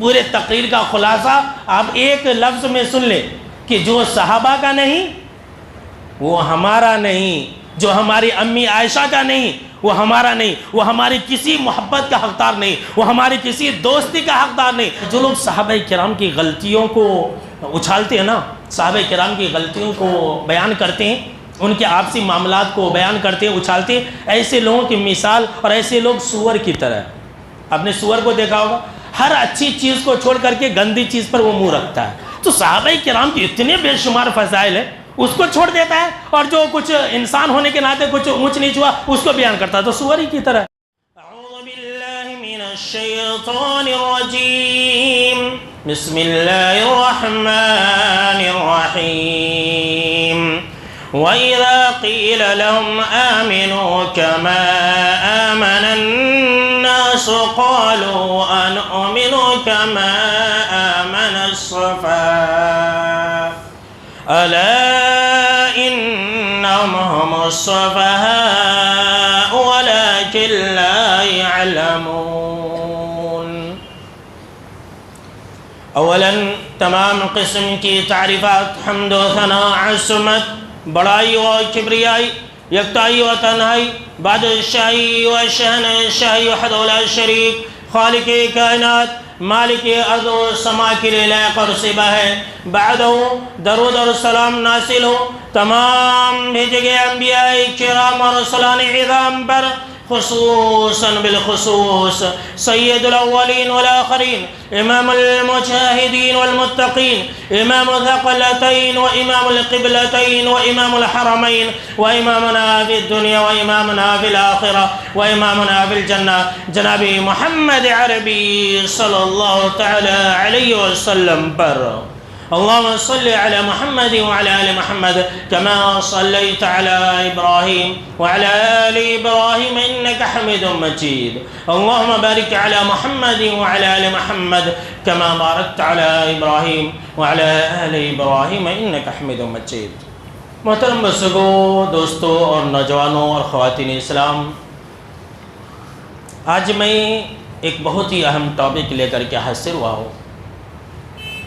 پورے تقریر کا خلاصہ آپ ایک لفظ میں سن لیں کہ جو صحابہ کا نہیں وہ ہمارا نہیں، جو ہماری امی عائشہ کا نہیں وہ ہمارا نہیں، وہ ہماری کسی محبت کا حقدار نہیں، وہ ہماری کسی دوستی کا حقدار نہیں۔ جو لوگ صحابہ کرام کی غلطیوں کو اچھالتے ہیں نا، صحابہ کرام کی غلطیوں کو بیان کرتے ہیں، ان کے آپسی معاملات کو بیان کرتے ہیں، اچھالتے ہیں، ایسے لوگوں کی مثال اور ایسے لوگ سور کی طرح۔ آپ نے سور کو دیکھا ہوگا، ہر اچھی چیز کو چھوڑ کر کے گندی چیز پر وہ منہ رکھتا ہے۔ تو صحابہ کرام کی اتنے بے شمار فضائل ہیں، اس کو چھوڑ دیتا ہے، اور جو کچھ انسان ہونے کے ناطے کچھ اونچ نیچ ہوا اس کو بیان کرتا ہے، تو سوری کی طرح۔ اعوذ باللہ من الشیطان الرجیم، بسم اللہ الرحمن الرحیم۔ وَإِذَا قِيلَ لَهُمْ آمِنُوا كَمَا آمَنَ النَّاسُ قَالُوا أَنُؤْمِنُ كَمَا آمَنَ السُّفَهَاءُ أَلَا إِنَّهُمْ هُمُ السُّفَهَاءُ وَلَكِنْ لَا يَعْلَمُونَ۔ اولاً تمام قسم کی تعریفات، حمد و ثنا، عظمت، بڑائی و کبریائی، یکتائی و تنہائی، بادشاہی و شہنشاہی وحدہ لا شریک، خالق کائنات، مالک ارض و سما کے لیے لائق اور صبا ہے۔ بعدہ درود اور سلام نازل ہو تمام بھیجے گئے انبیاء کرام اور رسولان عظام پر، خصوصاً بالخصوص سید الاولین والآخرین، امام المجاہدین والمتقین، امام الثقلتین و امام القبلتین و امام الحرمین و امامنا فی الدنیا و امامنا فی الآخرہ و امامنا فی الجنہ، جناب محمد عربی صلی اللہ تعالی علیہ وسلم پر۔ اللهم صل على محمد وعلى آل محمد كما صليت على إبراهيم وعلى آل إبراهيم إنك حميد مجيد، اللهم بارك على محمد وعلى آل محمد كما باركت على إبراهيم وعلى آل إبراهيم إنك حميد مجيد۔ محترم بزرگوں، دوستوں اور نوجوانوں اور خواتین اسلام، آج میں ایک بہت ہی اہم ٹاپک لے کر کے حاضر ہوا ہوں،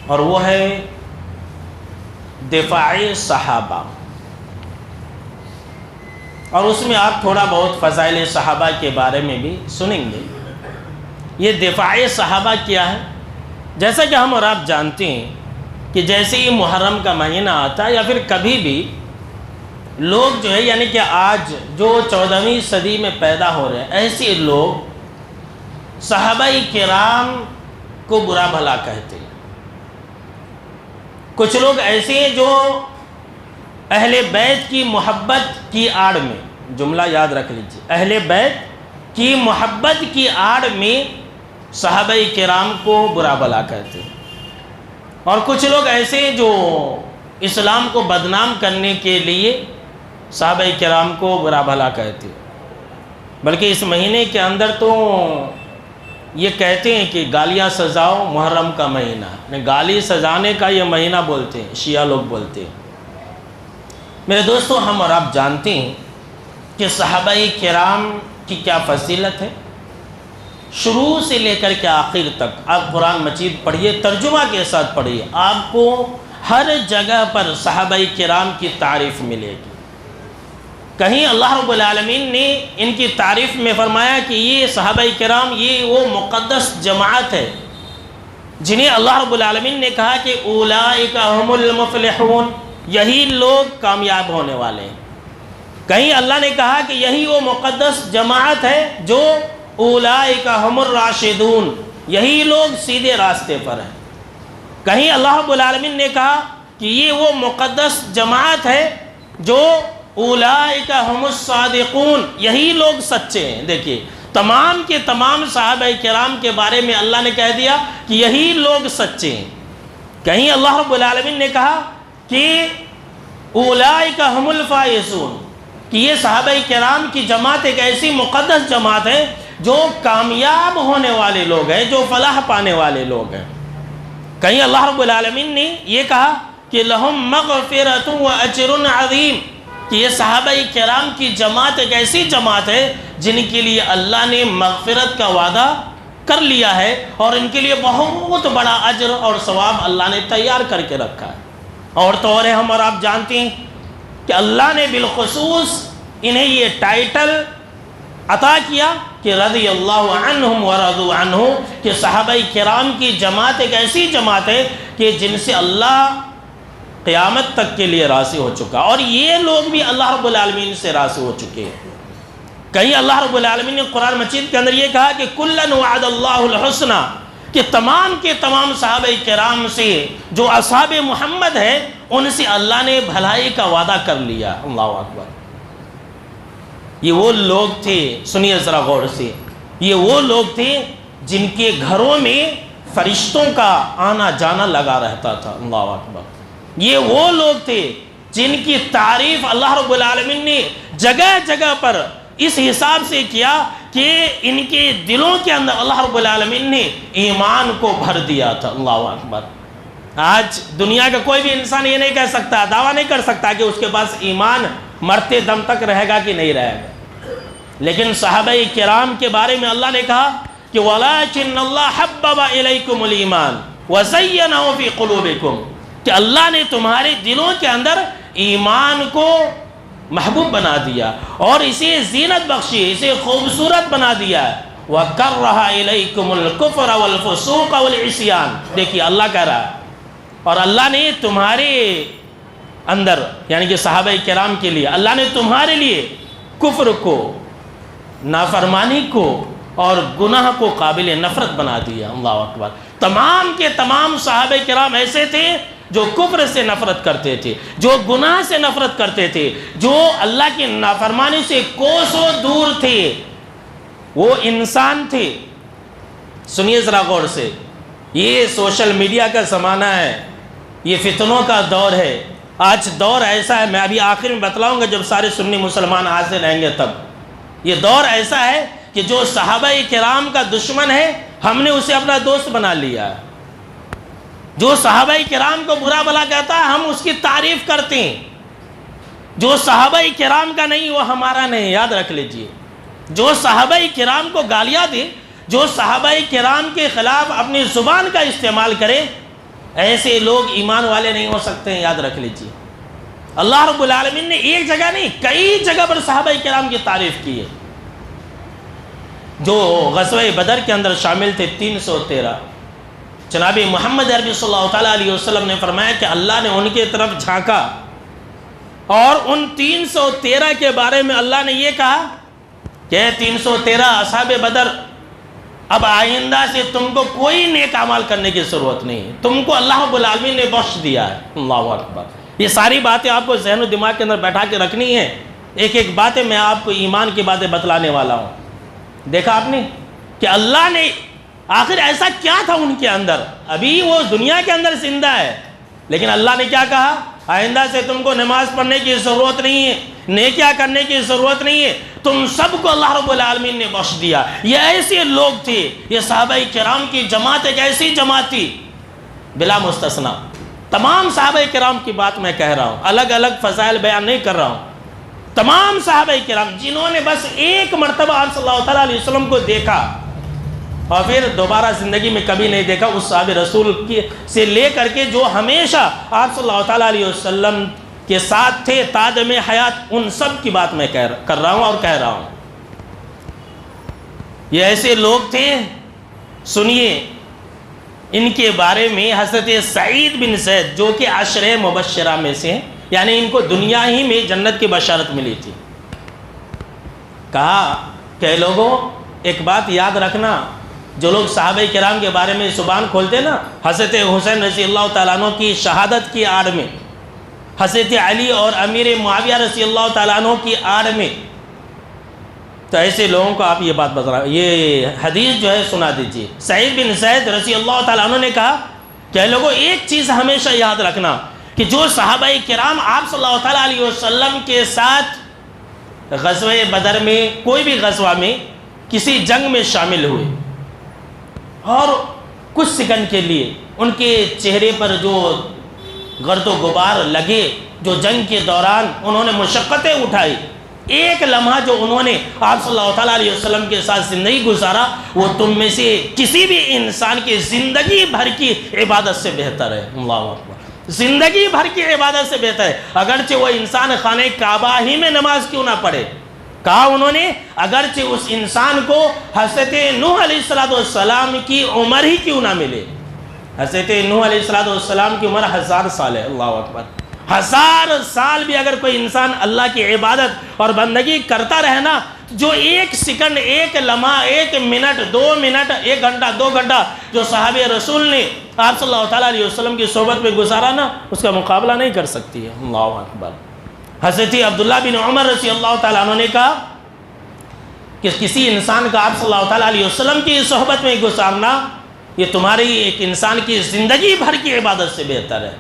اور وہ ہے دفاع صحابہ، اور اس میں آپ تھوڑا بہت فضائل صحابہ کے بارے میں بھی سنیں گے۔ یہ دفاع صحابہ کیا ہے؟ جیسا کہ ہم اور آپ جانتے ہیں کہ جیسے ہی محرم کا مہینہ آتا ہے یا پھر کبھی بھی لوگ جو ہے، یعنی کہ آج جو 14ویں صدی میں پیدا ہو رہے ہیں، ایسے لوگ صحابہ کرام کو برا بھلا کہتے ہیں۔ کچھ لوگ ایسے ہیں جو اہل بیت کی محبت کی آڑ میں، جملہ یاد رکھ لیجیے، اہل بیت کی محبت کی آڑ میں صحابہ کرام کو برا بھلا کہتے ہیں، اور کچھ لوگ ایسے ہیں جو اسلام کو بدنام کرنے کے لیے صحابہ کرام کو برا بھلا کہتے ہیں۔ بلکہ اس مہینے کے اندر تو یہ کہتے ہیں کہ گالیاں سجاؤ، محرم کا مہینہ، گالی سجانے کا یہ مہینہ بولتے ہیں، شیعہ لوگ بولتے ہیں۔ میرے دوستو، ہم اور آپ جانتے ہیں کہ صحابہ کرام کی کیا فضیلت ہے۔ شروع سے لے کر کے آخر تک آپ قرآن مجید پڑھیے، ترجمہ کے ساتھ پڑھیے، آپ کو ہر جگہ پر صحابہ کرام کی تعریف ملے گی۔ کہیں اللہ رب العالمین نے ان کی تعریف میں فرمایا کہ یہ صحابہ کرام یہ وہ مقدس جماعت ہے جنہیں اللہ رب العالمین نے کہا کہ اولئک هم المفلحون، یہی لوگ کامیاب ہونے والے ہیں۔ کہیں اللہ نے کہا کہ یہی وہ مقدس جماعت ہے جو اولئک هم الراشدون، یہی لوگ سیدھے راستے پر ہیں۔ کہیں اللہ رب العالمین نے کہا کہ یہ وہ مقدس جماعت ہے جو اولئک هم الصادقون، یہی لوگ سچے ہیں۔ دیکھیے، تمام کے تمام صحابہ کرام کے بارے میں اللہ نے کہہ دیا کہ یہی لوگ سچے ہیں۔ کہیں اللہ رب العالمین نے کہا کہ اولئک هم الفائزون، کہ یہ صحابہ کرام کی جماعت ایک ایسی مقدس جماعت ہے جو کامیاب ہونے والے لوگ ہیں، جو فلاح پانے والے لوگ ہیں۔ کہیں اللہ رب العالمین نے یہ کہا کہ لہم مغفرۃ و اجر عظیم، کہ یہ صحابہ کرام کی جماعت ایک ایسی جماعت ہے جن کے لیے اللہ نے مغفرت کا وعدہ کر لیا ہے، اور ان کے لیے بہت بڑا اجر اور ثواب اللہ نے تیار کر کے رکھا ہے۔ اور تو اور ہم اور آپ جانتے ہیں کہ اللہ نے بالخصوص انہیں یہ ٹائٹل عطا کیا کہ رضی اللہ عنہم ورضوا عنہ، کہ صحابہ کرام کی جماعت ایک ایسی جماعت ہے کہ جن سے اللہ قیامت تک کے لیے راضی ہو چکا، اور یہ لوگ بھی اللہ رب العالمین سے راضی ہو چکے ہیں۔ کہیں اللہ رب العالمین نے قرآن مجید کے اندر یہ کہا کہ کُلًا وعد اللہ الحسنى، کہ تمام کے تمام صحابہ کرام سے جو اصحاب محمد ہے ان سے اللہ نے بھلائی کا وعدہ کر لیا۔ اللہ اکبر۔ یہ وہ لوگ تھے، سنیے ذرا غور سے، یہ وہ لوگ تھے جن کے گھروں میں فرشتوں کا آنا جانا لگا رہتا تھا۔ اللہ اکبر۔ یہ وہ لوگ تھے جن کی تعریف اللہ رب العالمین نے جگہ جگہ پر اس حساب سے کیا کہ ان کے دلوں کے اندر اللہ رب العالمین نے ایمان کو بھر دیا تھا۔ اللہ اکبر۔ آج دنیا کا کوئی بھی انسان یہ نہیں کہہ سکتا، دعویٰ نہیں کر سکتا کہ اس کے پاس ایمان مرتے دم تک رہے گا کہ نہیں رہے گا، لیکن صحابہ کرام کے بارے میں اللہ نے کہا کہ وَلَكِنَّ اللَّهَ حَبَّبَ إِلَيْكُمُ الْإِيمَانَ وَزَيَّنَهُ فِي قُلُوبِكُمْ، کہ اللہ نے تمہارے دلوں کے اندر ایمان کو محبوب بنا دیا اور اسے زینت بخشی، اسے خوبصورت بنا دیا۔ وَكَرَّهَ إِلَيْكُمُ الْكُفْرَ وَالْفُسُوقَ وَالْعِصْيَانَ، دیکھیے اللہ کہہ رہا ہے، اور اللہ نے تمہارے اندر یعنی کہ صحابہ کرام کے لیے اللہ نے تمہارے لیے کفر کو، نافرمانی کو اور گناہ کو قابل نفرت بنا دیا۔ اللہ اکبر۔ تمام کے تمام صحابہ کرام ایسے تھے جو کفر سے نفرت کرتے تھے، جو گناہ سے نفرت کرتے تھے، جو اللہ کی نافرمانی سے کوسوں دور تھے، وہ انسان تھے۔ سنیے ذرا غور سے، یہ سوشل میڈیا کا زمانہ ہے، یہ فتنوں کا دور ہے۔ آج دور ایسا ہے، میں ابھی آخر میں بتلاؤں گا جب سارے سنی مسلمان حاضر رہیں گے تب، یہ دور ایسا ہے کہ جو صحابہ کرام کا دشمن ہے ہم نے اسے اپنا دوست بنا لیا ہے، جو صحابہ کرام کو برا بھلا کہتا ہے ہم اس کی تعریف کرتے ہیں، جو صحابہ کرام کا نہیں وہ ہمارا نہیں، یاد رکھ لیجئے۔ جو صحابہ کرام کو گالیاں دے، جو صحابہ کرام کے خلاف اپنی زبان کا استعمال کرے، ایسے لوگ ایمان والے نہیں ہو سکتے ہیں، یاد رکھ لیجئے۔ اللہ رب العالمین نے ایک جگہ نہیں کئی جگہ پر صحابہ کرام کی تعریف کی ہے۔ جو غزوہ بدر کے اندر شامل تھے 313، جناب محمد عربی صلی اللہ تعالیٰ علیہ وسلم نے فرمایا کہ اللہ نے ان کے طرف جھانکا اور ان 313 کے بارے میں اللہ نے یہ کہا کہ 313 اصحاب بدر، اب آئندہ سے تم کو کوئی نیک اعمال کرنے کی ضرورت نہیں ہے، تم کو اللہ رب العالمین نے بخش دیا ہے۔ اللہ اکبر۔ یہ ساری باتیں آپ کو ذہن و دماغ کے اندر بیٹھا کے رکھنی ہے، ایک ایک باتیں میں آپ کو ایمان کی باتیں بتلانے والا ہوں۔ دیکھا آپ نے کہ اللہ نے آخر ایسا کیا تھا ان کے اندر، ابھی وہ دنیا کے اندر زندہ ہے لیکن اللہ نے کیا کہا، آئندہ سے تم کو نماز پڑھنے کی ضرورت نہیں ہے، نیکیاں کرنے کی ضرورت نہیں ہے، تم سب کو اللہ رب العالمین نے بخش دیا۔ یہ ایسے لوگ تھے، یہ صحابہ کرام کی جماعت ایک ایسی جماعت تھی بلا مستثنا۔ تمام صحابہ کرام کی بات میں کہہ رہا ہوں، الگ الگ فضائل بیان نہیں کر رہا ہوں۔ تمام صحابہ کرام جنہوں نے بس ایک مرتبہ آپ صلی اللہ تعالیٰ علیہ وسلم کو دیکھا اور پھر دوبارہ زندگی میں کبھی نہیں دیکھا، اس صحابہ رسول سے لے کر کے جو ہمیشہ آپ صلی اللہ تعالیٰ علیہ وسلم کے ساتھ تھے تادم حیات، ان سب کی بات میں کر رہا ہوں اور کہہ رہا ہوں۔ یہ ایسے لوگ تھے، سنیے ان کے بارے میں حضرت سعید بن زید جو کہ عشرہ مبشرہ میں سے ہیں، یعنی ان کو دنیا ہی میں جنت کی بشارت ملی تھی، کہا کہ لوگوں ایک بات یاد رکھنا، جو لوگ صحابہ کرام کے بارے میں زبان کھولتے نا، حضرت حسین رضی اللہ تعالیٰ عنہ کی شہادت کی آڑ میں، حضرت علی اور امیر معاویہ رضی اللہ تعالیٰ عنہ کی آڑ میں، تو ایسے لوگوں کو آپ یہ بات بتا رہا، یہ حدیث جو ہے سنا دیجیے۔ سعید بن زید رضی اللہ تعالیٰ عنہ نے کہا کہ لوگوں ایک چیز ہمیشہ یاد رکھنا کہ جو صحابہ کرام آپ صلی اللہ تعالیٰ علیہ وسلم کے ساتھ غزوہ بدر میں، کوئی بھی غزوہ میں، کسی جنگ میں شامل ہوئے اور کچھ سیکنڈ کے لیے ان کے چہرے پر جو گرد و غبار لگے، جو جنگ کے دوران انہوں نے مشقتیں اٹھائی، ایک لمحہ جو انہوں نے آپ صلی اللہ تعالیٰ علیہ وسلم کے ساتھ زندگی گزارا وہ تم میں سے کسی بھی انسان کی زندگی بھر کی عبادت سے بہتر ہے۔ اللہ اکبر، زندگی بھر کی عبادت سے بہتر ہے، اگرچہ وہ انسان خانہ کعبہ ہی میں نماز کیوں نہ پڑھے۔ کہا انہوں نے اگرچہ اس انسان کو حضرت نوح علیہ السلام کی عمر ہی کیوں نہ ملے۔ حضرت نوح علیہ السلام کی عمر 1000 سال ہے۔ اللہ اکبر، 1000 سال بھی اگر کوئی انسان اللہ کی عبادت اور بندگی کرتا رہے نا، جو ایک سیکنڈ، ایک لمحہ، ایک منٹ، 2 منٹ، 1 گھنٹہ، 2 گھنٹہ جو صحابہ رسول نے آپ صلی اللہ تعالیٰ علیہ وسلم کی صحبت میں گزارا نا، اس کا مقابلہ نہیں کر سکتی ہے۔ اللہ اکبر۔ حضرت عبداللہ بن عمر رضی اللہ تعالیٰ عنہ نے کہا کہ کسی انسان کا آپ صلی اللہ تعالیٰ علیہ وسلم کی صحبت میں گزارنا یہ تمہاری ایک انسان کی زندگی بھر کی عبادت سے بہتر ہے،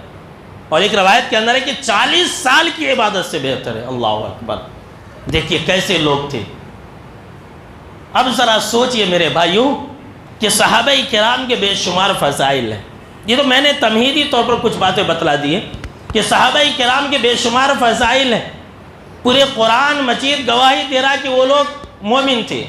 اور ایک روایت کے اندر ہے کہ 40 سال کی عبادت سے بہتر ہے۔ اللہ اکبر۔ دیکھیے کیسے لوگ تھے۔ اب ذرا سوچئے میرے بھائیوں کہ صحابہ کرام کے بے شمار فضائل ہیں۔ یہ تو میں نے تمہیدی طور پر کچھ باتیں بتلا دی ہیں کہ صحابہ کرام کے بے شمار فضائل ہیں۔ پورے قرآن مجید گواہی دے رہا کہ وہ لوگ مومن تھے۔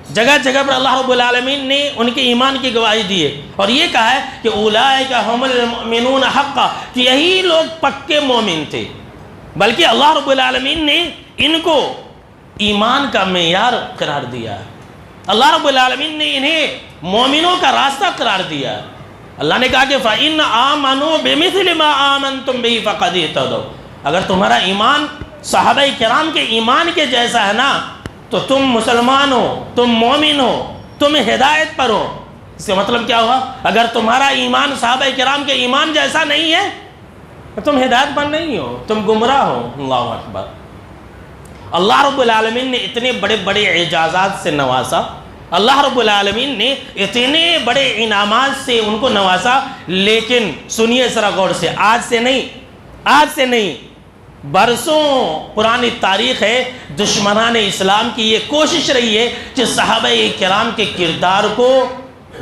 جگہ جگہ پر اللہ رب العالمین نے ان کے ایمان کی گواہی دی ہے، اور یہ کہا ہے کہ اولئک هم المؤمنون حقا، کہ یہی لوگ پکے مومن تھے۔ بلکہ اللہ رب العالمین نے ان کو ایمان کا معیار قرار دیا ہے۔ اللہ رب العالمین نے انہیں مومنوں کا راستہ قرار دیا ہے۔ اللہ نے کہا کہ فَإِنَّ آمَنُوا بِمِثْلِ مَا آمَنْتُمْ بِهِ فَقَدِ اهْتَدَوْا، اگر تمہارا ایمان صحابہ کرام کے ایمان کے جیسا ہے نا تو تم مسلمان ہو، تم مومن ہو، تم ہدایت پر ہو۔ اس کا مطلب کیا ہوا؟ اگر تمہارا ایمان صحابہ کرام کے ایمان جیسا نہیں ہے تو تم ہدایت پر نہیں ہو، تم گمراہ ہو۔ اللہ اکبر۔ اللہ رب العالمین نے اتنے بڑے بڑے اعجازات سے نوازا، اللہ رب العالمین نے اتنے بڑے انعامات سے ان کو نوازا، لیکن سنیے ذرا غور سے، آج سے نہیں برسوں پرانی تاریخ ہے، دشمنان اسلام کی یہ کوشش رہی ہے کہ صحابہ کرام کے کردار کو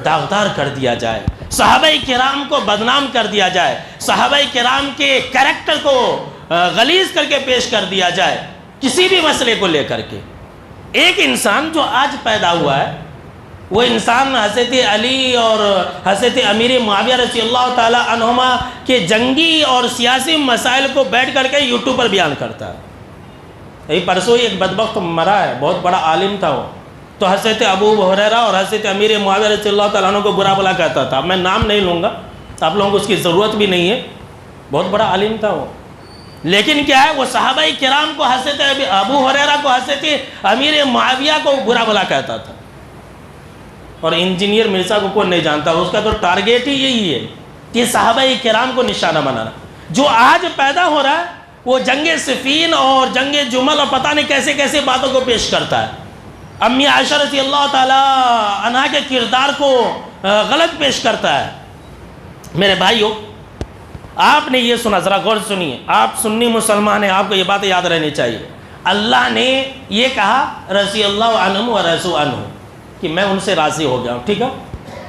داغدار کر دیا جائے، صحابہ کرام کو بدنام کر دیا جائے، صحابہ کرام کے کریکٹر کو غلیظ کر کے پیش کر دیا جائے، کسی بھی مسئلے کو لے کر کے۔ ایک انسان جو آج پیدا ہوا ہے وہ انسان حضرت علی اور حضرت امیر معاویہ رضی اللہ تعالیٰ عنہما کے جنگی اور سیاسی مسائل کو بیٹھ کر کے یوٹیوب پر بیان کرتا ہے۔ یہی پرسوں ہی ایک بدبخت مرا ہے، بہت بڑا عالم تھا وہ، تو حضرت ابو ہریرہ اور حضرت امیر معاویہ رضی اللہ تعالیٰ عنہ کو برا بھلا کہتا تھا۔ میں نام نہیں لوں گا، آپ لوگوں کو اس کی ضرورت بھی نہیں ہے، بہت بڑا عالم تھا وہ، لیکن کیا ہے وہ صحابہ کرام کو، حضرت ابو ہریرہ کو، حضرت امیر معاویہ کو برا بھلا کہتا تھا۔ اور انجینئر مرزا کو کوئی نہیں جانتا، اس کا تو ٹارگیٹ ہی یہی ہے کہ صحابہ کرام کو نشانہ بنانا۔ جو آج پیدا ہو رہا ہے وہ جنگ صفین اور جنگ جمل اور پتہ نہیں کیسے کیسے باتوں کو پیش کرتا ہے، امی عائشہ رضی اللہ تعالیٰ عنہا کے کردار کو غلط پیش کرتا ہے۔ میرے بھائیو، آپ نے یہ سنا، ذرا غور سنیے، آپ سنی مسلمان ہیں، آپ کو یہ باتیں یاد رہنی چاہیے۔ اللہ نے یہ کہا رضی اللہ عنہم و رضوا عنہ، کہ میں ان سے راضی ہو گیا ہوں، ٹھیک ہے؟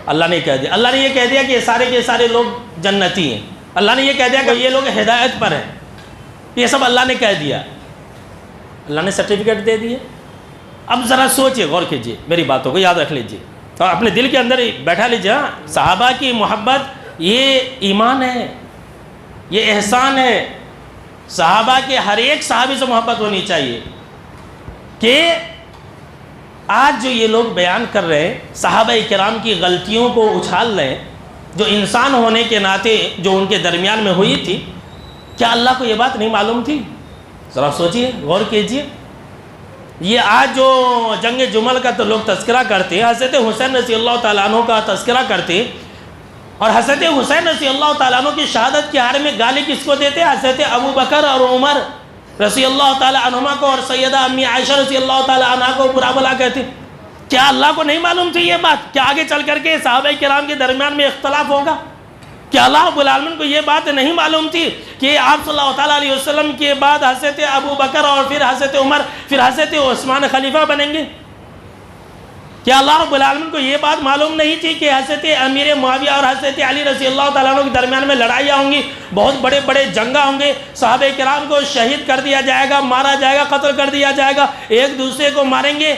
اللہ نے کہہ دیا، اللہ نے یہ کہہ دیا کہ یہ سارے کے سارے لوگ جنتی ہیں، اللہ نے یہ کہہ دیا کہ یہ لوگ ہدایت پر ہیں، یہ سب اللہ نے کہہ دیا، اللہ نے سرٹیفکیٹ دے دیے۔ اب ذرا سوچئے، غور کیجئے، میری باتوں کو یاد رکھ لیجئے اور اپنے دل کے اندر بیٹھا لیجئے۔ صحابہ کی محبت یہ ایمان ہے، یہ احسان ہے۔ صحابہ کے ہر ایک صحابی سے محبت ہونی چاہیے۔ کہ آج جو یہ لوگ بیان کر رہے ہیں، صحابہ کرام کی غلطیوں کو اچھال رہے ہیں، جو انسان ہونے کے ناطے جو ان کے درمیان میں ہوئی تھی، کیا اللہ کو یہ بات نہیں معلوم تھی؟ ذرا سوچئے، غور کیجئے۔ یہ آج جو جنگ جمل کا تو لوگ تذکرہ کرتے ہیں، حضرت حسین رضی اللہ تعالیٰ عنہ کا تذکرہ کرتے ہیں، اور حضرت حسین رضی اللہ تعالیٰ عنہ کی شہادت کے بارے میں گالی کس کو دیتے ہیں؟ حضرت ابو بکر اور عمر رضی اللہ تعالیٰ عنہما کو، اور سیدہ امی عائشہ رضی اللہ تعالیٰ عنہا کو برا بھلا کہتے ہیں۔ کیا اللہ کو نہیں معلوم تھی یہ بات؟ کیا آگے چل کر کے صحابہ کرام کے درمیان میں اختلاف ہوگا؟ کیا اللہ رب العالمین کو یہ بات نہیں معلوم تھی کہ آپ صلی اللہ تعالیٰ علیہ وسلم کے بعد حضرت ابو بکر اور پھر حضرت عمر، پھر حضرت عثمان خلیفہ بنیں گے؟ کیا اللہ رب العالمین کو یہ بات معلوم نہیں تھی کہ حضرت امیر معاویہ اور حضرت علی رضی اللہ تعالیٰ عنہ کے درمیان میں لڑائیاں ہوں گی، بہت بڑے بڑے جنگاں ہوں گے، صحابہ کرام کو شہید کر دیا جائے گا، مارا جائے گا، قتل کر دیا جائے گا، ایک دوسرے کو ماریں گے؟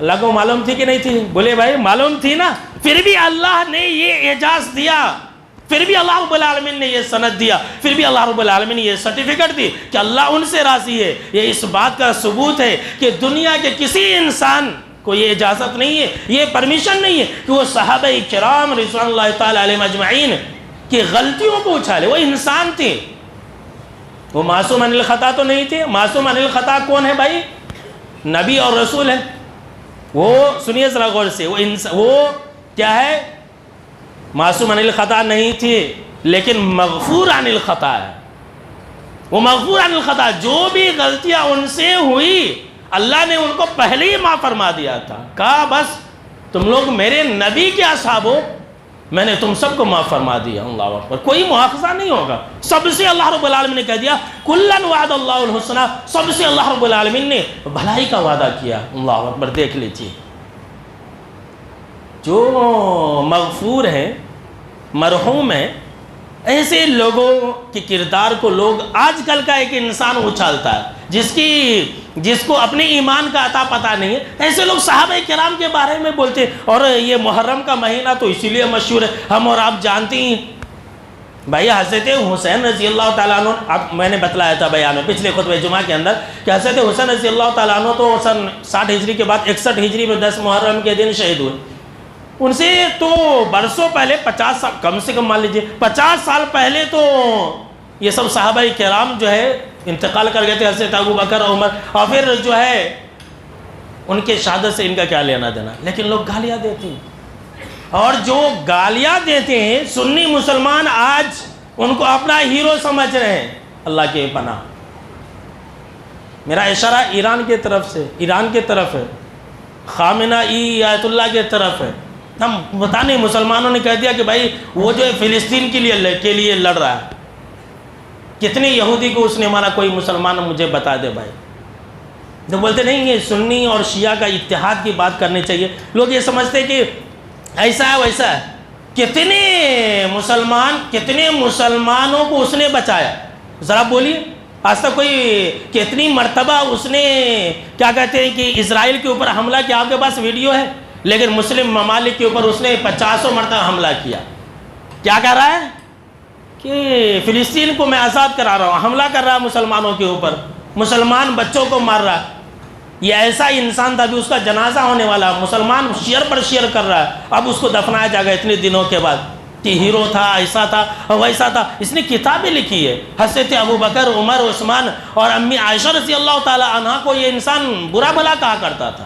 اللہ کو معلوم تھی کہ نہیں تھی؟ بولے بھائی معلوم تھی نا، پھر بھی اللہ نے یہ اعجاز دیا، پھر بھی اللہ رب العالمین نے یہ سند دیا، پھر بھی اللہ رب العالمین نے یہ سرٹیفکیٹ دی کہ اللہ ان سے راضی ہے۔ یہ اس بات کا ثبوت ہے کہ دنیا کے کسی انسان کو یہ اجازت نہیں ہے، یہ پرمیشن نہیں ہے کہ وہ صحابہ کرام رضوان اللہ تعالی علیہم اجمعین کی غلطیوں کو اچھالے۔ وہ انسان تھے، وہ معصوم عن الخطا تو نہیں تھے۔ معصوم عن الخطا کون ہے بھائی؟ نبی اور رسول ہے۔ وہ سنیے ذرا غور سے، وہ کیا ہے؟ معصوم عن الخطا نہیں تھی، لیکن مغفور عن الخطا ہے۔ وہ مغفور عن الخطا، جو بھی غلطیاں ان سے ہوئی اللہ نے ان کو پہلے ہی معاف فرما دیا تھا، کہا بس تم لوگ میرے نبی کے اصحاب ہو، میں نے تم سب کو معاف فرما دیا۔ اللہ اکبر، کوئی مواخذہ نہیں ہوگا، سب سے اللہ رب العالمین نے کہہ دیا کلن وعد اللہ الحسنى، سب سے اللہ رب العالمین نے بھلائی کا وعدہ کیا۔ اللہ اکبر، دیکھ لیجیے، جو مغفور ہے، مرحوم ہے، ایسے لوگوں کے کردار کو لوگ آج کل کا ایک انسان اچھالتا ہے جس کو اپنے ایمان کا عطا پتہ نہیں ہے، ایسے لوگ صحابہ کرام کے بارے میں بولتے ہیں۔ اور یہ محرم کا مہینہ تو اسی لیے مشہور ہے، ہم اور آپ جانتے ہیں بھائی، حضرت حسین رضی اللہ تعالیٰ عنہ، اب میں نے بتلایا تھا بیان میں پچھلے خطبہ جمعہ کے اندر کہ حضرت حسین رضی اللہ تعالیٰ عنہ تو سن 60 ہجری کے بعد 61 ہجری میں 10 محرم کے دن شہید ہوئے۔ ان سے تو برسوں پہلے 50 سال، کم سے کم مان لیجئے 50 سال پہلے تو یہ سب صحابہ کرام جو ہے انتقال کر گئے تھے، حضرت ابوبکر، عمر، اور پھر جو ہے ان کے شہادت سے ان کا کیا لینا دینا، لیکن لوگ گالیاں دیتے ہیں۔ اور جو گالیاں دیتے ہیں سنی مسلمان آج ان کو اپنا ہیرو سمجھ رہے ہیں۔ اللہ کے پناہ، میرا اشارہ ایران کے طرف سے، ایران کے طرف ہے، خامنئی آیت اللہ کے طرف ہے۔ ہم پتہ نہیں، مسلمانوں نے کہہ دیا کہ بھائی وہ جو ہے فلسطین کے لیے لڑ رہا ہے، کتنے یہودی کو اس نے مارا؟ کوئی مسلمان مجھے بتا دے بھائی۔ جو بولتے نہیں یہ سنی اور شیعہ کا اتحاد کی بات کرنی چاہیے، لوگ یہ سمجھتے کہ ایسا ہے ویسا ہے۔ کتنے مسلمانوں کو اس نے بچایا؟ ذرا بولیے، آج تک کوئی کتنی مرتبہ اس نے کیا کہتے ہیں کہ اسرائیل کے اوپر حملہ کیا؟ آپ کے پاس ویڈیو ہے، لیکن مسلم ممالک کے اوپر اس نے 50 مرتبہ حملہ کیا۔ کیا کہہ رہا ہے کہ فلسطین کو میں آزاد کرا رہا ہوں، حملہ کر رہا ہے مسلمانوں کے اوپر، مسلمان بچوں کو مار رہا ہے۔ یہ ایسا انسان تھا کہ اس کا جنازہ ہونے والا، مسلمان شیئر پر شیئر کر رہا ہے، اب اس کو دفنایا جائے گا اتنے دنوں کے بعد کہ ہیرو تھا، ایسا تھا ویسا تھا۔ اس نے کتابیں لکھی ہے، حضرت ابوبکر، عمر، عثمان اور امی عائشہ رضی اللہ تعالی عنہا کو یہ انسان برا بھلا کہا کرتا تھا۔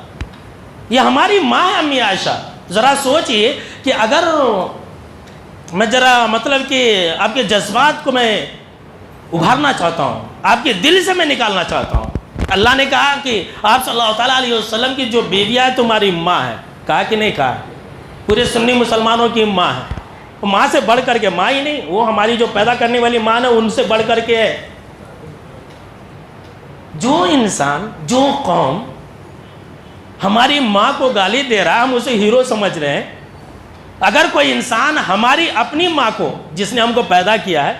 یہ ہماری ماں ہے امی عائشہ۔ ذرا سوچئے کہ اگر میں ذرا مطلب کہ آپ کے جذبات کو میں ابھارنا چاہتا ہوں، آپ کے دل سے میں نکالنا چاہتا ہوں۔ اللہ نے کہا کہ آپ صلی اللہ تعالیٰ علیہ وسلم کی جو بیویہ ہے تمہاری ماں ہے، کہا کہ نہیں کہا؟ پورے سنی مسلمانوں کی ماں ہے، ماں سے بڑھ کر کے، ماں ہی نہیں، وہ ہماری جو پیدا کرنے والی ماں ہے ان سے بڑھ کر کے ہے۔ جو انسان، جو قوم ہماری ماں کو گالی دے رہا ہے، ہم اسے ہیرو سمجھ رہے ہیں۔ اگر کوئی انسان ہماری اپنی ماں کو، جس نے ہم کو پیدا کیا ہے،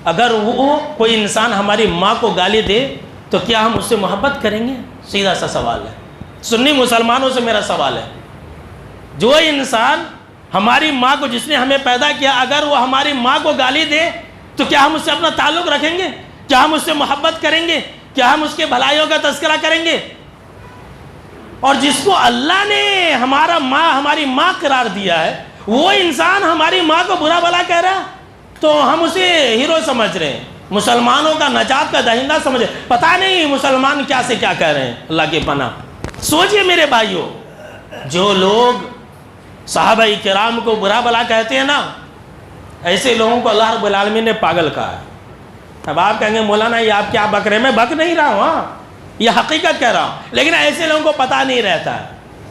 اگر وہ کوئی انسان ہماری ماں کو گالی دے تو کیا ہم اس سے محبت کریں گے؟ سیدھا سا سوال ہے، سنی مسلمانوں سے میرا سوال ہے۔ جو انسان ہماری ماں کو، جس نے ہمیں پیدا کیا، اگر وہ ہماری ماں کو گالی دے تو کیا ہم اس سے اپنا تعلق رکھیں گے؟ کیا ہم اس سے محبت کریں گے؟ کیا ہم اس کے بھلائیوں کا تذکرہ کریں گے؟ اور جس کو اللہ نے ہماری ماں قرار دیا ہے، وہ انسان ہماری ماں کو برا بھلا کہہ رہا ہے تو ہم اسے ہیرو سمجھ رہے ہیں، مسلمانوں کا نجات کا دہندہ سمجھ رہے ہیں۔ پتہ نہیں مسلمان کیا سے کیا کہہ رہے ہیں۔ اللہ کے پناہ، سوچئے میرے بھائیوں، جو لوگ صحابہ کرام کو برا بھلا کہتے ہیں نا، ایسے لوگوں کو اللہ رب العالمین نے پاگل کہا ہے۔ اب آپ کہیں گے مولانا یہ آپ کیا بک رہے ہیں؟ میں بک نہیں رہا ہوں، ہاں یہ حقیقت کہہ رہا ہوں، لیکن ایسے لوگوں کو پتہ نہیں رہتا ہے۔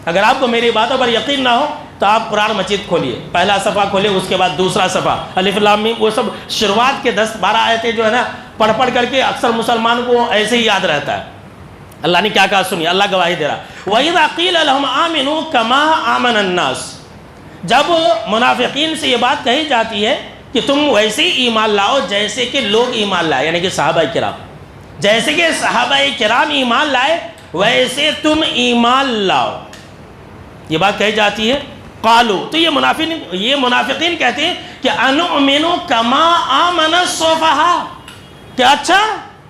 اگر آپ کو میری باتوں پر یقین نہ ہو تو آپ قرآن مجید کھولیے، پہلا صفحہ کھولئے، اس کے بعد دوسرا صفحہ، الف لام میم، وہ سب شروعات کے 10-12 آیتیں جو ہے نا پڑھ کر کے اکثر مسلمان کو ایسے ہی یاد رہتا ہے۔ اللہ نے کیا کہا سنیے، اللہ گواہی دے رہا، وَإِذَا قِيلَ لَهُمْ آمِنُوا كَمَا آمَنَ النَّاسِ، جب منافقین سے یہ بات کہی جاتی ہے کہ تم ویسے ہی ایمان لاؤ جیسے کہ لوگ ایمان لائے، یعنی کہ صحابہ کرام، جیسے کہ صحابہ کرام ایمان لائے ویسے تم ایمان لاؤ، یہ بات کہی جاتی ہے، قالو، تو یہ منافقین کہتے ہیں کہ انؤمنو کما آمن السفہاء، کہ اچھا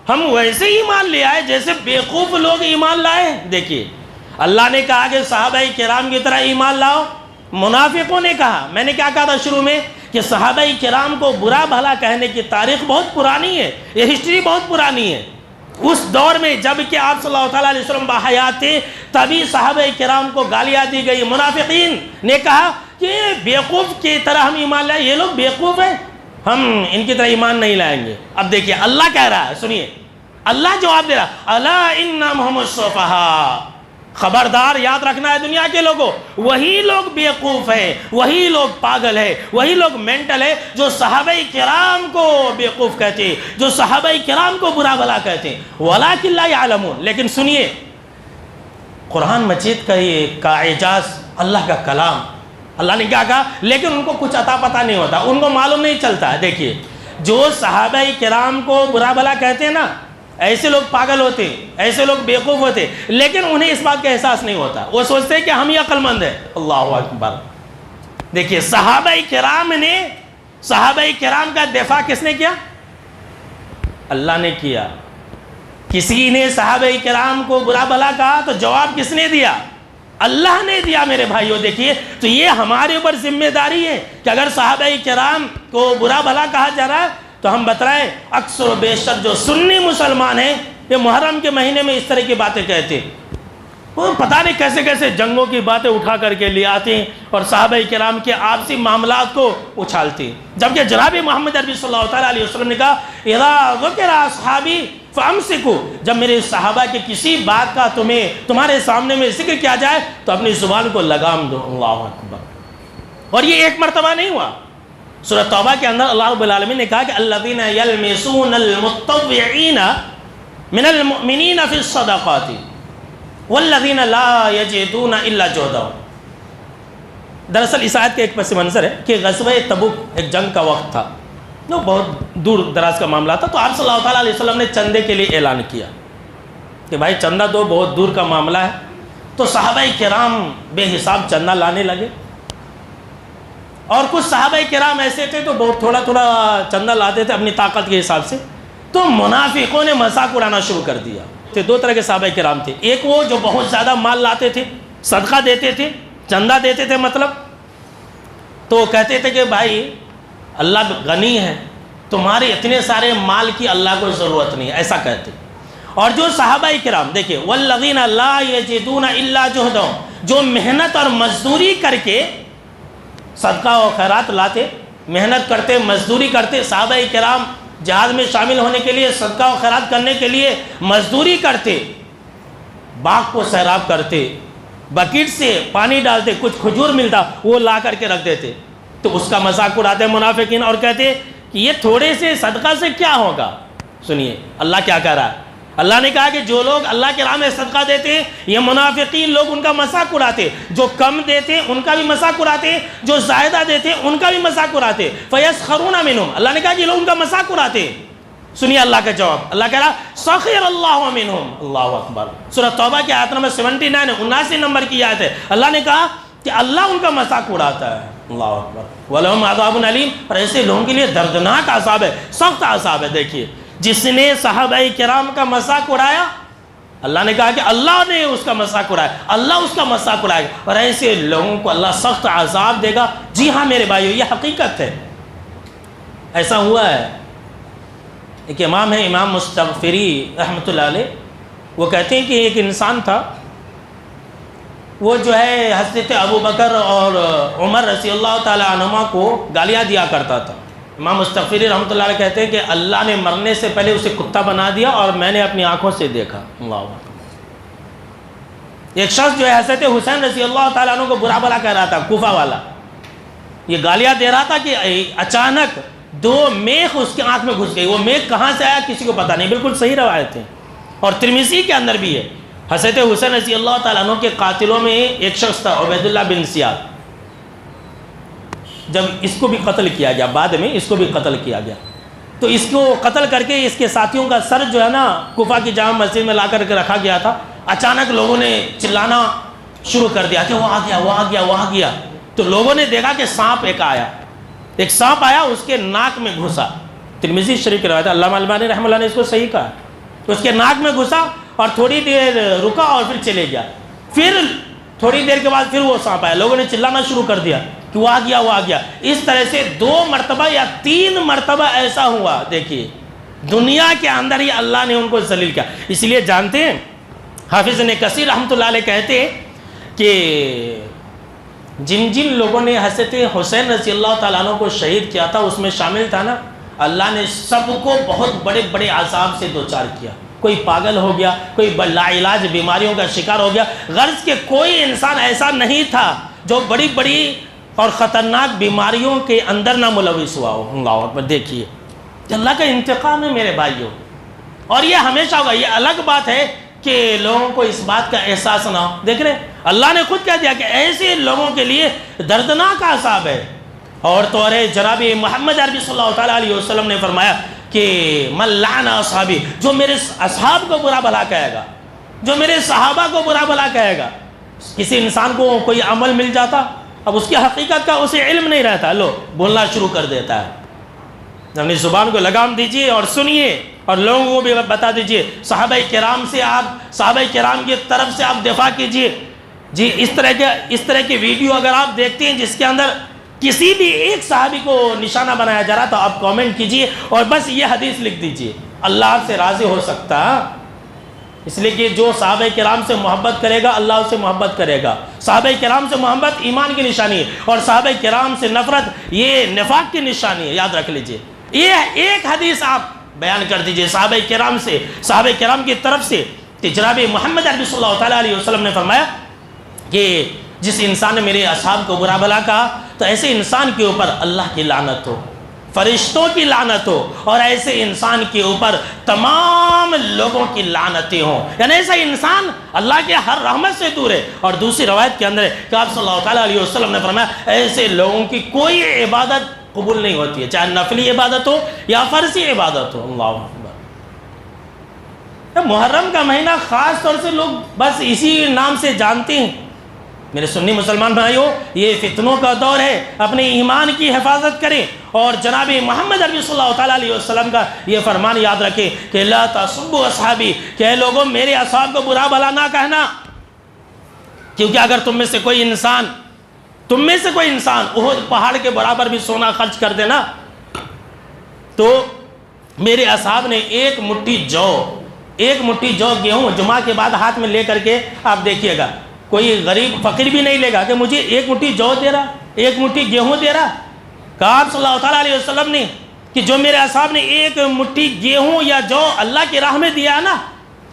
ہم ویسے ہی ایمان لے آئے جیسے بیوقوف لوگ ایمان لائے۔ دیکھیے اللہ نے کہا کہ صحابہ کرام کی طرح ایمان لاؤ، منافقوں نے کہا، میں نے کیا کہا تھا شروع میں کہ صحابہ کرام کو برا بھلا کہنے کی تاریخ بہت پرانی ہے، یہ ہسٹری بہت پرانی ہے۔ اس دور میں جب کہ آپ صلی اللہ علیہ وسلم باحیات تھے تبھی صحابہ کرام کو گالیاں دی گئی، منافقین نے کہا کہ بیوقوف کی طرح ہم ایمان لائیں، یہ لوگ بیوقوف ہیں، ہم ان کی طرح ایمان نہیں لائیں گے۔ اب دیکھیے اللہ کہہ رہا ہے، سنیے اللہ جواب دے رہا، الا انہم هم السفہاء، خبردار یاد رکھنا ہے دنیا کے لوگوں، وہی لوگ بیوقوف ہیں، وہی لوگ پاگل ہیں، وہی لوگ مینٹل ہیں جو صحابہ کرام کو بیوقوف کہتے ہیں، جو صحابہ کرام کو برا بھلا کہتے ہیں، ولکن لا یعلمون۔ لیکن سنیے قرآن مجید کا اعجاز، اللہ کا کلام، اللہ نے کیا کہا، لیکن ان کو کچھ عطا پتہ نہیں ہوتا، ان کو معلوم نہیں چلتا ہے۔ دیکھیے جو صحابہ کرام کو برا بھلا کہتے ہیں نا، ایسے لوگ پاگل ہوتے ہیں، ایسے لوگ بیوقوف ہوتے ہیں، لیکن انہیں اس بات کا احساس نہیں ہوتا، وہ سوچتے ہیں کہ ہم ہی عقل مند ہیں۔ اللہ اکبر۔ دیکھیے صحابہ کرام کا دفاع کس نے کیا؟ اللہ نے کیا۔ کسی نے صحابہ کرام کو برا بھلا کہا تو جواب کس نے دیا؟ اللہ نے دیا میرے بھائیوں۔ دیکھیے تو یہ ہمارے اوپر ذمہ داری ہے کہ اگر صحابہ کرام کو برا بھلا کہا جا رہا ہے تو ہم بتلائیں، اکثر و بیشتر جو سنی مسلمان ہیں یہ محرم کے مہینے میں اس طرح کی باتیں کہتے ہیں، وہ پتہ نہیں کیسے کیسے جنگوں کی باتیں اٹھا کر کے لے آتے ہیں اور صحابہ کرام کے آپسی معاملات کو اچھالتے ہیں، جبکہ جناب محمد عربی صلی اللہ علیہ وسلم نے کہا اذا ذکر اصحابی فامسکو، جب میرے صحابہ کے کسی بات کا تمہارے سامنے میں ذکر کیا جائے تو اپنی زبان کو لگام دو۔ اللہ اکبر۔ اور یہ ایک مرتبہ نہیں ہوا، سورہ توبہ کے اندر اللہ رب العالمین نے کہا کہ الذین یلمزون المتطوعین من المؤمنین فی الصدقات والذین لا یجدون الا جہدہم۔ دراصل اس آیت کا ایک پس منظر ہے کہ غزوہ تبوک ایک جنگ کا وقت تھا، وہ بہت دور دراز کا معاملہ تھا، تو آپ صلی اللہ علیہ وسلم نے چندے کے لیے اعلان کیا کہ بھائی چندہ دو، بہت دور کا معاملہ ہے۔ تو صحابہ کرام بے حساب چندہ لانے لگے، اور کچھ صحابہ کرام ایسے تھے تو بہت تھوڑا تھوڑا چندہ لاتے تھے اپنی طاقت کے حساب سے۔ تو منافقوں نے مذاق اڑانا شروع کر دیا۔ دو طرح کے صحابہ کرام تھے، ایک وہ جو بہت زیادہ مال لاتے تھے، صدقہ دیتے تھے، چندہ دیتے تھے مطلب، تو وہ کہتے تھے کہ بھائی اللہ غنی ہے، تمہارے اتنے سارے مال کی اللہ کو ضرورت نہیں، ایسا کہتے۔ اور جو صحابہ کرام دیکھیں والذین لا یجدون الا جہدہم، جو محنت اور مزدوری کر کے صدقہ و خیرات لاتے، محنت کرتے، مزدوری کرتے، صحابہ کرام جہاد میں شامل ہونے کے لیے، صدقہ و خیرات کرنے کے لیے مزدوری کرتے، باغ کو سیراب کرتے، بکیٹ سے پانی ڈالتے، کچھ کھجور ملتا وہ لا کر کے رکھ دیتے، تو اس کا مذاق اڑاتے منافقین اور کہتے کہ یہ تھوڑے سے صدقہ سے کیا ہوگا۔ سنیے اللہ کیا کہہ رہا ہے، اللہ نے کہا کہ جو لوگ اللہ کے راہ میں صدقہ دیتے ہیں یہ منافقین لوگ ان کا مذاق اڑاتے، جو کم دیتے ہیں ان کا بھی مذاق اڑاتے، جو زائدہ دیتے ہیں ان کا بھی مذاق اڑاتے، فَيَسْخَرُونَ مِنْهُمْ، اللہ نے کہا کہ لوگ ان کا مذاق اڑاتے۔ سنیے اللہ کا جواب، اللہ کہہ رہا سَخِرَ اللَّهُ مِنْهُمْ۔ اللہ اکبر۔ سورہ توبہ کی آیت نمبر 79 79 نمبر کی آیت ہے، اللہ نے کہا کہ اللہ ان کا مذاق اڑاتا ہے۔ اللہ اکبر۔ وَلَهُمْ عَذَابٌ أَلِيمٌ، اور ایسے لوگوں کے لیے دردناک عذاب ہے، سخت عذاب ہے۔ دیکھیے جس نے صحابہ کرام کا مذاق اڑایا، اللہ نے کہا کہ اللہ نے اس کا مذاق اڑایا، اللہ اس کا مذاق اڑائے گا، اور ایسے لوگوں کو اللہ سخت عذاب دے گا۔ جی ہاں میرے بھائیو، یہ حقیقت ہے، ایسا ہوا ہے۔ ایک امام ہے امام مستغفری رحمۃ اللہ علیہ، وہ کہتے ہیں کہ ایک انسان تھا، وہ جو ہے حضرت ابو بکر اور عمر رضی اللہ تعالی عنہما کو گالیاں دیا کرتا تھا۔ امام مستغفری رحمۃ اللہ علیہ کہتے ہیں کہ اللہ نے مرنے سے پہلے اسے کتا بنا دیا اور میں نے اپنی آنکھوں سے دیکھا۔ اللہ ایک شخص جو ہے حضرت حسین رضی اللہ تعالیٰ عنہ کو برا بھلا کہہ رہا تھا، کوفہ والا، یہ گالیاں دے رہا تھا کہ اچانک 2 میخ اس کی آنکھ میں گھس گئی، وہ میخ کہاں سے آیا کسی کو پتہ نہیں، بالکل صحیح روایت ہے۔ اور ترمذی کے اندر بھی ہے، حضرت حسین رضی اللہ تعالیٰ عنہ کے قاتلوں میں ایک شخص تھا عبیداللہ بن زیاد. جب اس کو بھی قتل کیا گیا، بعد میں اس کو بھی قتل کیا گیا، تو اس کو قتل کر کے اس کے ساتھیوں کا سر جو ہے نا کوفہ کی جامع مسجد میں لا کر کے رکھا گیا تھا. اچانک لوگوں نے چلانا شروع کر دیا کہ وہ آ گیا، وہ آ گیا، وہ آ گیا. تو لوگوں نے دیکھا کہ سانپ ایک سانپ آیا، اس کے ناک میں گھسا. ترمذی شریف کی روایت ہے، علامہ البانی رحمہ اللہ نے اس کو صحیح کہا. اس کے ناک میں گھسا اور تھوڑی دیر رکا اور پھر چلے گیا. پھر تھوڑی دیر کے بعد پھر وہ سانپ آیا، لوگوں نے چلانا شروع کر دیا کہ وہ آ گیا، وہ آ گیا. اس طرح سے 2 مرتبہ یا 3 مرتبہ ایسا ہوا. دیکھیے دنیا کے اندر ہی اللہ نے ان کو ذلیل کیا. اس لیے جانتے ہیں حافظ ابن کثیر رحمۃ اللہ علیہ کہتے ہیں کہ جن لوگوں نے حضرت حسین رضی اللہ تعالیٰ عنہ کو شہید کیا تھا اس میں شامل تھا نا، اللہ نے سب کو بہت بڑے بڑے عذاب سے دوچار کیا. کوئی پاگل ہو گیا، کوئی لا علاج بیماریوں کا شکار ہو گیا. غرض کہ کوئی انسان ایسا نہیں تھا جو بڑی بڑی اور خطرناک بیماریوں کے اندر نہ ملوث ہوا ہو. اللہ اکبر. دیکھیے اللہ کا انتقام ہے میرے بھائیوں، اور یہ ہمیشہ ہوگا. یہ الگ بات ہے کہ لوگوں کو اس بات کا احساس نہ ہو. دیکھ رہے اللہ نے خود کہہ دیا کہ ایسے لوگوں کے لیے دردناک عذاب ہے. اور تو جناب محمد عربی صلی اللہ تعالیٰ علیہ وسلم نے فرمایا کہ من لعن اصحابی، جو میرے اصحاب کو برا بھلا کہے گا، جو میرے صحابہ کو برا بھلا کہے گا. کسی انسان کو کوئی عمل مل جاتا، اب اس کی حقیقت کا اسے علم نہیں رہتا، لو بولنا شروع کر دیتا ہے. اپنی زبان کو لگام دیجئے اور سنیے، اور لوگوں کو بھی بتا دیجئے. صحابہ کرام کی طرف سے آپ دفاع کیجئے. جی اس طرح کے ویڈیو اگر آپ دیکھتے ہیں جس کے اندر کسی بھی ایک صحابی کو نشانہ بنایا جا رہا تو آپ کامنٹ کیجئے اور بس یہ حدیث لکھ دیجئے. اللہ آپ سے راضی ہو سکتا، اس لیے کہ جو صحابہ کرام سے محبت کرے گا اللہ اس سے محبت کرے گا. صحابہ کرام سے محبت ایمان کی نشانی ہے، اور صحابہ کرام سے نفرت یہ نفاق کی نشانی ہے. یاد رکھ لیجئے. یہ ایک حدیث آپ بیان کر دیجئے صحابہ کرام کی طرف سے کہ جناب محمد عربی صلی اللہ تعالیٰ علیہ وسلم نے فرمایا کہ جس انسان نے میرے اصحاب کو برا بھلا کہا تو ایسے انسان کے اوپر اللہ کی لعنت ہو، فرشتوں کی لعنت ہو، اور ایسے انسان کے اوپر تمام لوگوں کی لعنتیں ہوں. یعنی ایسا انسان اللہ کے ہر رحمت سے دور ہے. اور دوسری روایت کے اندر ہے کہ آپ صلی اللہ تعالیٰ علیہ وسلم نے فرمایا ایسے لوگوں کی کوئی عبادت قبول نہیں ہوتی ہے، چاہے نفلی عبادت ہو یا فرضی عبادت ہو. اللہ اکبر. محرم کا مہینہ خاص طور سے لوگ بس اسی نام سے جانتے ہیں. میرے سنی مسلمان بھائیوں، یہ فتنوں کا دور ہے، اپنے ایمان کی حفاظت کریں. اور جناب محمد عربی صلی اللہ تعالیٰ علیہ وسلم کا یہ فرمان یاد رکھیں کہ لا تسبوا اصحابی، کہ اے لوگوں میرے اصحاب کو برا بھلا نہ کہنا. کیونکہ اگر تم میں سے کوئی انسان احد پہاڑ کے برابر بھی سونا خرچ کر دینا تو میرے اصحاب نے ایک مٹھی جو گیہوں جمعہ کے بعد ہاتھ میں لے کر کے آپ دیکھیے گا، کوئی غریب فقیر بھی نہیں لے گا کہ مجھے ایک مٹھی جو دے رہا، ایک مٹھی گیہوں دے رہا. کہا آپ صلی اللہ تعالیٰ علیہ وسلم نے کہ جو میرے اصحاب نے ایک مٹھی گیہوں یا جو اللہ کی راہ میں دیا نا،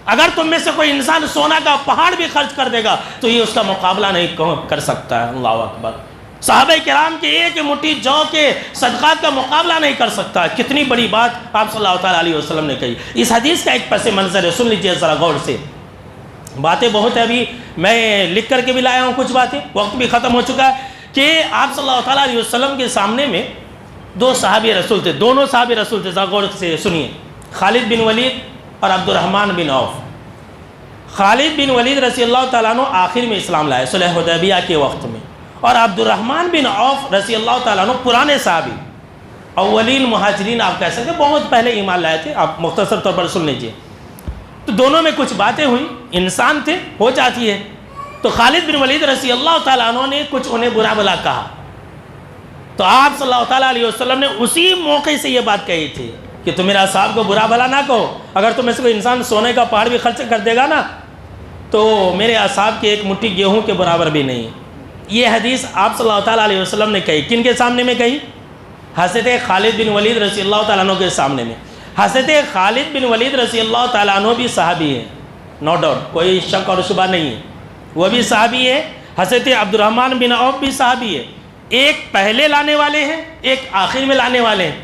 اگر تم میں سے کوئی انسان سونا کا پہاڑ بھی خرچ کر دے گا تو یہ اس کا مقابلہ نہیں کر سکتا ہے. اللہ اکبر. صحابہ کرام کے ایک مٹھی جو کے صدقات کا مقابلہ نہیں کر سکتا. کتنی بڑی بات آپ صلی اللہ تعالیٰ علیہ وسلم نے کہی. اس حدیث کا ایک پس منظر ہے، سن لیجیے ذرا غور سے. باتیں بہت ہے، ابھی میں لکھ کر کے بھی لایا ہوں کچھ باتیں، وقت بھی ختم ہو چکا ہے. کہ آپ صلی اللہ تعالیٰ علیہ وسلم کے سامنے میں 2 صحابی رسول تھے، دونوں صحابی رسول تھے. ذرا غور سے سنیے. خالد بن ولید اور عبد الرحمن بن عوف. خالد بن ولید رضی اللہ تعالیٰ عنہ آخر میں اسلام لائے صلح حدیبیہ کے وقت میں، اور عبد الرحمن بن عوف رضی اللہ تعالیٰ عنہ پرانے صحابی، اولین مہاجرین آپ کہہ سکتے، بہت پہلے ایمان لائے تھے. آپ مختصر طور پر سن لیجئے. تو دونوں میں کچھ باتیں ہوئی، انسان تھے، ہو جاتی ہے. تو خالد بن ولید رضی اللہ تعالیٰ عنہ نے کچھ انہیں برا بھلا کہا تو آپ صلی اللہ تعالیٰ علیہ وسلم نے اسی موقع سے یہ بات کہی تھی کہ تم میرے اصحاب کو برا بھلا نہ کہو. اگر تم میں سے کوئی انسان سونے کا پہاڑ بھی خرچ کر دے گا نا تو میرے اصحاب کے ایک مٹھی گیہوں کے برابر بھی نہیں. یہ حدیث آپ صلی اللہ تعالیٰ علیہ وسلم نے کہی. کن کے سامنے میں کہی؟ حضرت خالد بن ولید رضی اللہ تعالیٰ عنہ کے سامنے میں. حضرت خالد بن ولید رضی اللہ تعالیٰ عنہ بھی صحابی ہیں، نو ڈاؤٹ، کوئی شک اور شبہ نہیں ہے، وہ بھی صحابی ہے. حضرت عبد الرحمن بن عوف بھی صحابی ہے. ایک پہلے لانے والے ہیں، ایک آخر میں لانے والے ہیں.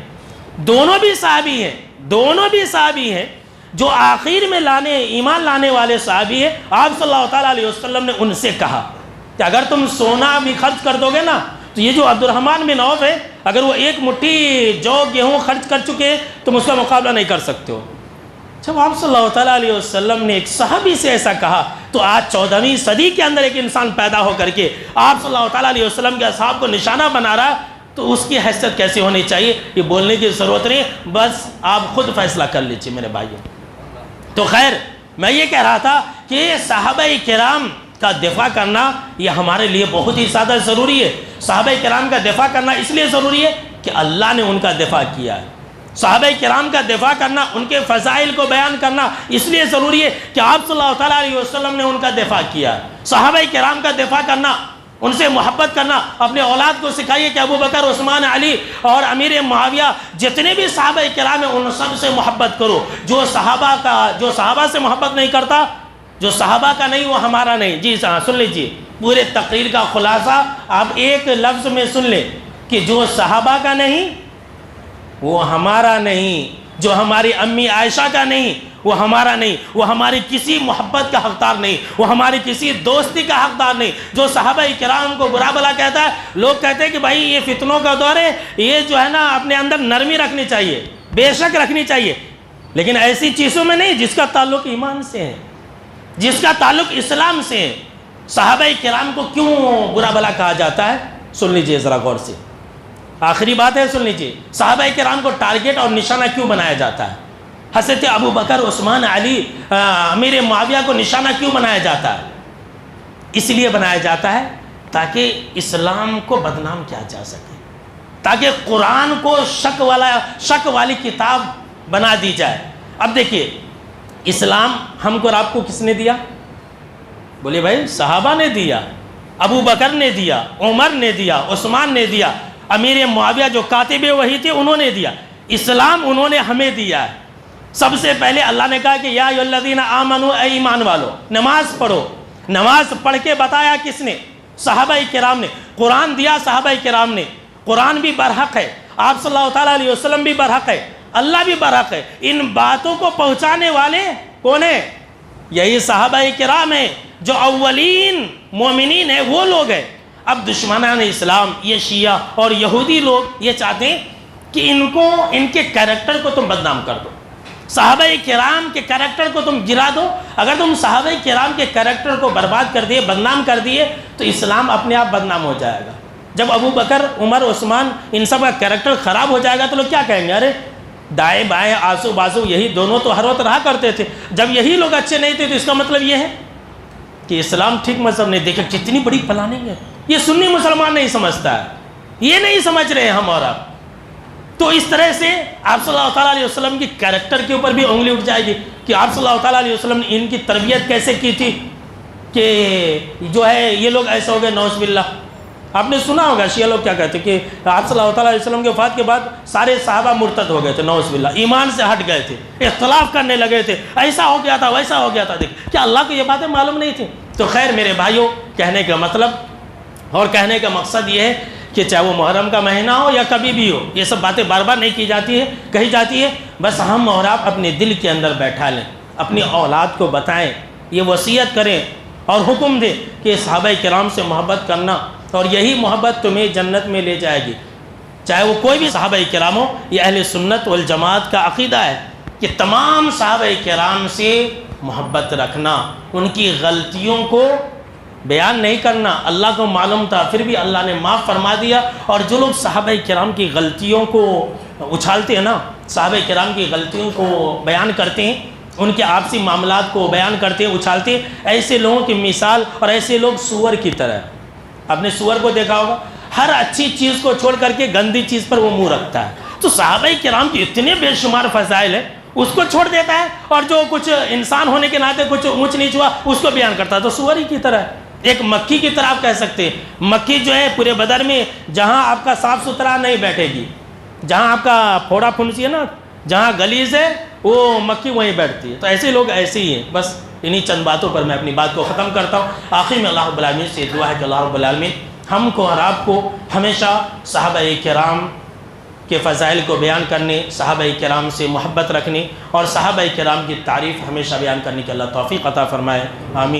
دونوں بھی صحابی ہیں، جو آخر میں ایمان لانے والے صحابی ہیں، آپ صلی اللہ تعالیٰ علیہ وسلم نے ان سے کہا کہ اگر تم سونا بھی خرچ کر دو گے نا، تو یہ جو عبد الرحمن بن عوف ہے، اگر وہ ایک مٹھی جو گیہوں خرچ کر چکے ہیں تم اس کا مقابلہ نہیں کر سکتے ہو۔ جب آپ صلی اللہ تعالیٰ علیہ وسلم نے ایک صحابی سے ایسا کہا، تو آج 14ویں صدی کے اندر ایک انسان پیدا ہو کر کے آپ صلی اللہ تعالیٰ علیہ وسلم کے اصحاب کو نشانہ بنا رہا ہے، تو اس کی حیثیت کیسے ہونی چاہیے، یہ بولنے کی ضرورت نہیں، بس آپ خود فیصلہ کر لیجیے میرے بھائیوں۔ تو خیر، میں یہ کہہ رہا تھا کہ صحابہ کرام کا دفاع کرنا یہ ہمارے لیے بہت ہی زیادہ ضروری ہے۔ صحابہ کرام کا دفاع کرنا اس لیے ضروری ہے کہ اللہ نے ان کا دفاع کیا ہے۔ صحابہ کرام کا دفاع کرنا، ان کے فضائل کو بیان کرنا اس لیے ضروری ہے کہ آپ صلی اللہ تعالیٰ علیہ وسلم نے ان کا دفاع کیا ہے۔ صحابہ کرام کا دفاع کرنا، ان سے محبت کرنا، اپنے اولاد کو سکھائیے کہ ابو بکر، عثمان، علی اور امیر معاویہ جتنے بھی صحابہ کرام ہیں ان سب سے محبت کرو۔ جو صحابہ سے محبت نہیں کرتا، جو صحابہ کا نہیں وہ ہمارا نہیں۔ جی سن لیجیے، پورے تقریر کا خلاصہ آپ ایک لفظ میں سن لیں کہ جو صحابہ کا نہیں وہ ہمارا نہیں، جو ہماری امی عائشہ کا نہیں وہ ہمارا نہیں، وہ ہماری کسی محبت کا حقدار نہیں، وہ ہماری کسی دوستی کا حقدار نہیں۔ جو صحابہ کرام کو برا بلا کہتا ہے، لوگ کہتے ہیں کہ بھائی یہ فتنوں کا دور ہے، یہ جو ہے نا اپنے اندر نرمی رکھنی چاہیے، بے شک رکھنی چاہیے، لیکن ایسی چیزوں میں نہیں جس کا تعلق ایمان سے ہے، جس کا تعلق اسلام سے ہے۔ صحابہ کرام کو کیوں برا بلا کہا جاتا ہے؟ سن لیجئے ذرا غور سے، آخری بات ہے، سن لیجئے۔ صحابہ کرام کو ٹارگٹ اور نشانہ کیوں بنایا جاتا ہے؟ حضرت ابو بکر، عثمان، علی، امیر معاویہ کو نشانہ کیوں بنایا جاتا ہے؟ اس لیے بنایا جاتا ہے تاکہ اسلام کو بدنام کیا جا سکے، تاکہ قرآن کو شک والی کتاب بنا دی جائے۔ اب دیکھیے، اسلام ہم کو اور آپ کو کس نے دیا؟ بولے بھائی، صحابہ نے دیا، ابو بکر نے دیا، عمر نے دیا، عثمان نے دیا، امیر معاویہ جو کاتب وحی تھے انہوں نے دیا۔ اسلام انہوں نے ہمیں دیا ہے۔ سب سے پہلے اللہ نے کہا کہ یا ایھا الذین آمنوا، اے ایمان والو، نماز پڑھو۔ نماز پڑھ کے بتایا کس نے؟ صحابہ کرام نے۔ قرآن دیا صحابہ کرام نے۔ قرآن بھی برحق ہے، آپ صلی اللہ تعالیٰ علیہ وسلم بھی برحق ہے، اللہ بھی برحق ہے۔ ان باتوں کو پہنچانے والے کون ہیں؟ یہی صحابہ کرام ہیں، جو اولین مومنین ہیں، وہ لوگ ہیں۔ اب دشمنان اسلام، یہ شیعہ اور یہودی لوگ یہ چاہتے ہیں کہ ان کے کریکٹر کو تم بدنام کر دو، صحابہ کرام کے کریکٹر کو تم گرا دو۔ اگر تم صحابہ کرام کے کریکٹر کو برباد کر دیے، بدنام کر دیے، تو اسلام اپنے آپ بدنام ہو جائے گا۔ جب ابو بکر، عمر، عثمان ان سب کا کریکٹر خراب ہو جائے گا تو لوگ کیا کہیں گے؟ ارے دائیں بائیں، آسو بازو، یہی دونوں تو ہر وقت رہا کرتے تھے۔ جب یہی لوگ اچھے نہیں تھے تو اس کا مطلب یہ ہے کہ اسلام ٹھیک مذہب نہیں۔ دیکھیں کتنی بڑی پلاننگ ہے، یہ سنی مسلمان نہیں سمجھتا ہے، یہ نہیں سمجھ رہے ہم اور آپ۔ تو اس طرح سے آپ صلی اللہ تعالیٰ علیہ وسلم کی کریکٹر کے اوپر بھی انگلی اٹھ جائے گی کہ آپ صلی اللہ تعالیٰ علیہ وسلم نے ان کی تربیت کیسے کی تھی کہ جو ہے یہ لوگ ایسا ہو گئے، نعوذ باللہ۔ آپ نے سنا ہوگا شیعہ لوگ کیا کہتے کہ آپ صلی اللہ تعالیٰ علیہ وسلم کے وفات کے بعد سارے صحابہ مرتد ہو گئے تھے، نعوذ باللہ، ایمان سے ہٹ گئے تھے، اختلاف کرنے لگے تھے، ایسا ہو گیا تھا، ویسا ہو گیا تھا۔ دیکھ کیا اللہ کو یہ باتیں معلوم نہیں تھیں؟ تو خیر میرے بھائیوں، کہنے کا مطلب اور کہنے کا مقصد یہ ہے کہ چاہے وہ محرم کا مہینہ ہو یا کبھی بھی ہو، یہ سب باتیں بار بار نہیں کی جاتی ہے، کہی جاتی ہے، بس ہم اور آپ اپنے دل کے اندر بیٹھا لیں، اپنی اولاد کو بتائیں، یہ وصیت کریں اور حکم دیں کہ صحابہ کرام سے محبت کرنا، اور یہی محبت تمہیں جنت میں لے جائے گی۔ چاہے وہ کوئی بھی صحابہ کرام ہو، یہ اہل سنت والجماعت کا عقیدہ ہے کہ تمام صحابہ کرام سے محبت رکھنا، ان کی غلطیوں کو بیان نہیں کرنا۔ اللہ کو معلوم تھا، پھر بھی اللہ نے معاف فرما دیا۔ اور جو لوگ صحابہ کرام کی غلطیوں کو اچھالتے ہیں نا، صحابہ کرام کی غلطیوں کو بیان کرتے ہیں، ان کے آپسی معاملات کو بیان کرتے ہیں، اچھالتے ہیں، ایسے لوگوں کی مثال، اور ایسے لوگ سور کی طرح۔ آپ نے سور کو دیکھا ہوگا، ہر اچھی چیز کو چھوڑ کر کے گندی چیز پر وہ منہ رکھتا ہے۔ تو صحابہ کرام کی اتنے بے شمار فضائل ہیں، اس کو چھوڑ دیتا ہے، اور جو کچھ انسان ہونے کے ناطے کچھ اونچ نیچ ہوا اس کو بیان کرتا ہے، تو سور ہی کی طرح ہے۔ ایک مکھی کی طرح آپ کہہ سکتے ہیں۔ مکھی جو ہے پورے بدن میں جہاں آپ کا صاف ستھرا نہیں بیٹھے گی، جہاں آپ کا پھوڑا پھنسی ہے نا، جہاں گلیز ہے، وہ مکھی وہیں بیٹھتی ہے۔ تو ایسے لوگ ایسے ہی ہیں۔ بس انہی چند باتوں پر میں اپنی بات کو ختم کرتا ہوں۔ آخر میں اللہ رب العالمین سے دعا ہے کہ اللہ رب العالمین ہم کو اور آپ کو ہمیشہ صحابہ کرام کے فضائل کو بیان کرنے، صحابہ کرام سے محبت رکھنے اور صحابہ کرام کی تعریف ہمیشہ بیان کرنے کی اللہ توفیق عطا فرمائے، آمین۔